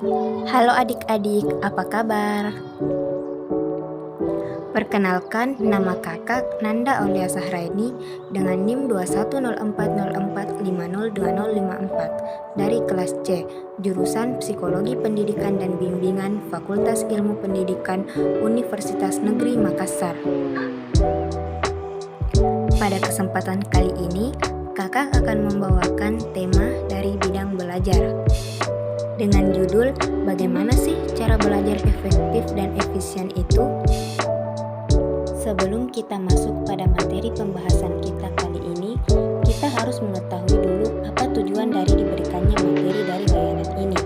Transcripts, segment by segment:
Halo adik-adik, apa kabar? Perkenalkan, nama kakak Nanda Aulia Sahraini dengan NIM 210404502054 dari kelas C, jurusan Psikologi Pendidikan dan Bimbingan Fakultas Ilmu Pendidikan Universitas Negeri Makassar. Pada kesempatan kali ini, kakak akan membawakan tema dari bidang belajar dengan judul "Bagaimana sih cara belajar efektif dan efisien itu?" Sebelum kita masuk pada materi pembahasan kita kali ini, kita harus mengetahui dulu apa tujuan dari diberikannya materi dari layanan ini.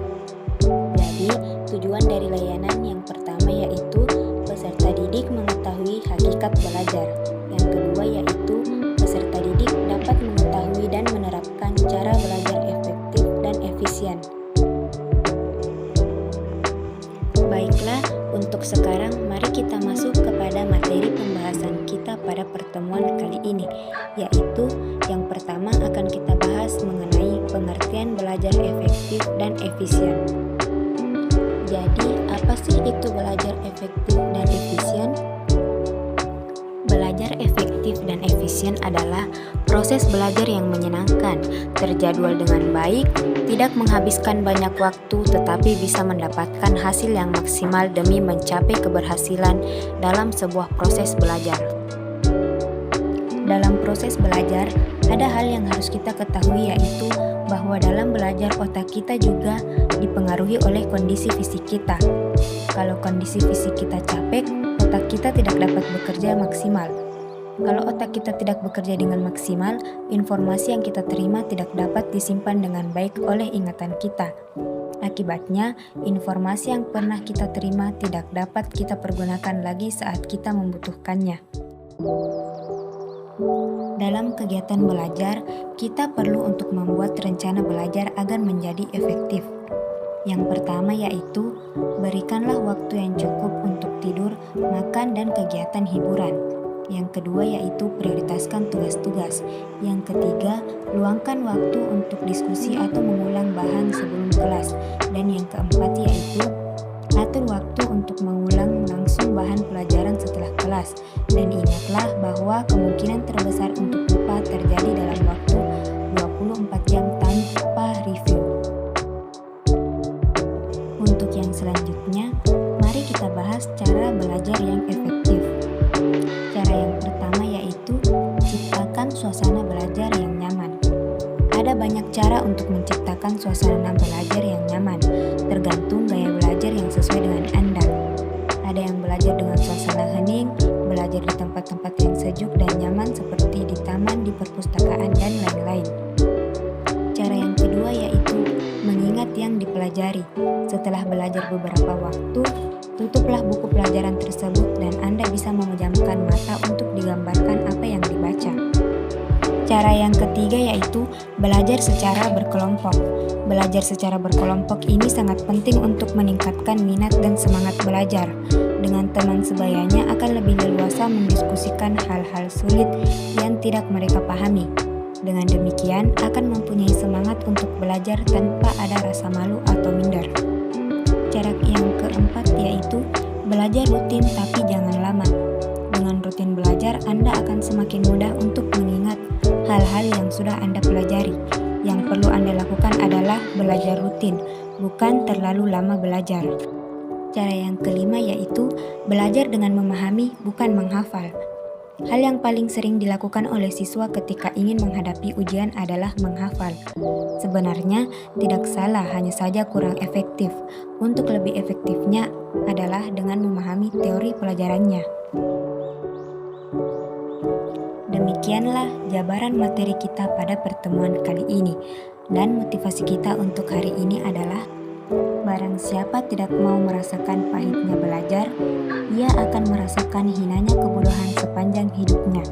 Jadi, tujuan dari layanan yang pertama yaitu peserta didik mengetahui hakikat belajar. Yang kedua yaitu peserta didik dapat mengetahui dan menerapkan cara belajar efektif dan efisien. Baiklah, untuk sekarang mari kita masuk kepada materi pembahasan kita pada pertemuan kali ini, yaitu yang pertama akan kita bahas mengenai pengertian belajar efektif dan efisien. Jadi, apa sih itu belajar efektif dan efisien? Belajar efektif dan efisien adalah proses belajar yang menyenangkan, terjadwal dengan baik, tidak menghabiskan banyak waktu tetapi bisa mendapatkan hasil yang maksimal demi mencapai keberhasilan dalam sebuah proses belajar. Dalam proses belajar, ada hal yang harus kita ketahui yaitu bahwa dalam belajar otak kita juga dipengaruhi oleh kondisi fisik kita. Kalau kondisi fisik kita capek, otak kita tidak dapat bekerja maksimal. Kalau otak kita tidak bekerja dengan maksimal, informasi yang kita terima tidak dapat disimpan dengan baik oleh ingatan kita. Akibatnya, informasi yang pernah kita terima tidak dapat kita pergunakan lagi saat kita membutuhkannya. Dalam kegiatan belajar, kita perlu untuk membuat rencana belajar agar menjadi efektif. Yang pertama yaitu, berikanlah waktu yang cukup untuk tidur, makan, dan kegiatan hiburan. Yang kedua yaitu prioritaskan tugas-tugas. Yang ketiga, luangkan waktu untuk diskusi atau mengulang bahan sebelum kelas. Dan yang keempat yaitu, atur waktu untuk mengulang langsung bahan pelajaran setelah kelas. Dan ingatlah bahwa kemungkinan terbesar untuk lupa terjadi dalam waktu 24 jam tanpa review. Untuk yang selanjutnya, mari kita bahas cara belajar yang efektif. Cara yang pertama yaitu ciptakan suasana belajar yang nyaman. Ada banyak cara untuk menciptakan suasana belajar yang nyaman, tergantung gaya belajar yang sesuai dengan Anda. Ada yang belajar dengan suasana hening, belajar di tempat-tempat yang sejuk dan nyaman seperti di taman, di perpustakaan, dan lain-lain. Cara yang kedua yaitu mengingat yang dipelajari. Setelah belajar beberapa waktu, tutuplah buku pelajaran tersebut dan Anda bisa memejamkan mata untuk digambarkan apa yang dibaca. Cara yang ketiga yaitu belajar secara berkelompok. Belajar secara berkelompok ini sangat penting untuk meningkatkan minat dan semangat belajar. Dengan teman sebayanya akan lebih leluasa mendiskusikan hal-hal sulit yang tidak mereka pahami. Dengan demikian akan mempunyai semangat untuk belajar tanpa ada rasa malu atau minder. Cara yang keempat yaitu belajar rutin tapi jangan lama. Dengan rutin belajar, Anda akan semakin mudah untuk mengingat hal-hal yang sudah Anda pelajari. Yang perlu Anda lakukan adalah belajar rutin, bukan terlalu lama belajar. Cara yang kelima yaitu belajar dengan memahami, bukan menghafal. Hal yang paling sering dilakukan oleh siswa ketika ingin menghadapi ujian adalah menghafal. Sebenarnya tidak salah, hanya saja kurang efektif. Untuk lebih efektifnya adalah dengan memahami teori pelajarannya. Demikianlah jabaran materi kita pada pertemuan kali ini. Dan motivasi kita untuk hari ini adalah, barang siapa tidak mau merasakan pahitnya belajar, ia akan merasakan hinanya kebodohan sepanjang hidupnya.